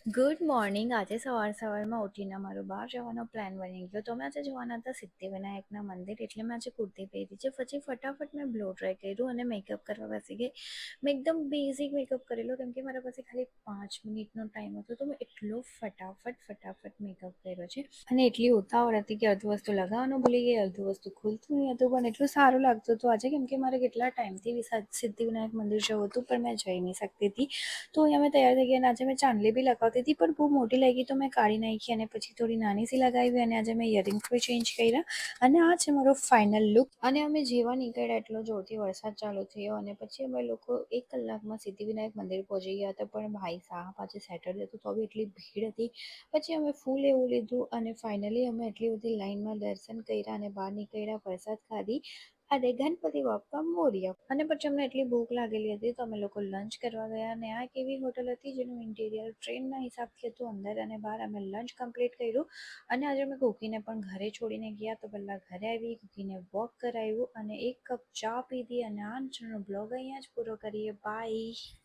Good morning. આજે સવારમાં ઉઠીને મારો બહાર જવાનો પ્લાન બની ગયો. તો અમે આજે જવાના હતા સિદ્ધિવિનાયકના મંદિર, એટલે મેં આજે કુર્તી પહેરી છે. પછી ફટાફટ મેં બ્લો ડ્રાય કર્યું અને મેકઅપ કરવા બેસી ગઈ. મેં એકદમ બેઝિક મેકઅપ કરેલો, કેમ કે મારા પાસે ખાલી 5 મિનિટનો ટાઈમ હતો, તો મેં એટલો ફટાફટ મેકઅપ કર્યો છે. અને એટલી ઉતાવળ હતી કે અડધું વસ્તુ લગાવવાનું ભૂલી ગઈ, અડધું વસ્તુ ખુલતું નહીં હતું, પણ એટલું સારું લાગતું હતું આજે, કેમ કે મારે કેટલા ટાઈમથી સિદ્ધિવિનાયક મંદિર જવું હતું, પણ મેં જઈ નહીં શકતી હતી. તો અહીંયા મેં તૈયાર થઈ ગઈ, અને આજે મેં ચાંદલી બી લગાવતી હતી, પણ બહુ મોટી લાગી તો મેં કાઢી નાખી અને પછી થોડી નાની સી લગાવી. અને આજે મેં ઇયરિંગ્સ બી ચેન્જ કર્યા, અને આ છે મારો ફાઇનલ લુક. અને અમે જેવા નીકળ્યા એટલો જોરથી વરસાદ ચાલુ થયો, અને પછી અમે લોકો 1 કલાકમાં સિદ્ધિવિનાયક મંદિર પહોંચી ગયા હતા. પણ ભાઈ સાહેબ, આજે સેટરડે હતું તો બી એટલી ભીડ હતી. પછી અમે ફૂલ એવું લીધું, અને ફાઇનલી અમે એટલી બધી લાઈનમાં દર્શન કર્યા અને બહાર નીકળ્યા, પ્રસાદ ખાધી અને ગણપતિ બાપ્પા મોર્યા. અને પછી અમને એટલી ભૂખ લાગેલી હતી, તો અમે લોકો લંચ કરવા ગયા. અને આ એક એવી હોટલ હતી જેનું ઇન્ટિરિયર ટ્રેનના હિસાબથી હતું, અંદર અને બહાર. અમે લંચ કમ્પ્લીટ કર્યું, અને આજે અમે કુકીને પણ ઘરે છોડીને ગયા. તો પહેલાં ઘરે આવી, કુકીને વોક કરાવ્યું અને 1 કપ ચા પીધી. અને આજનો બ્લોગ અહીંયા જ પૂરો કરીએ. બાય.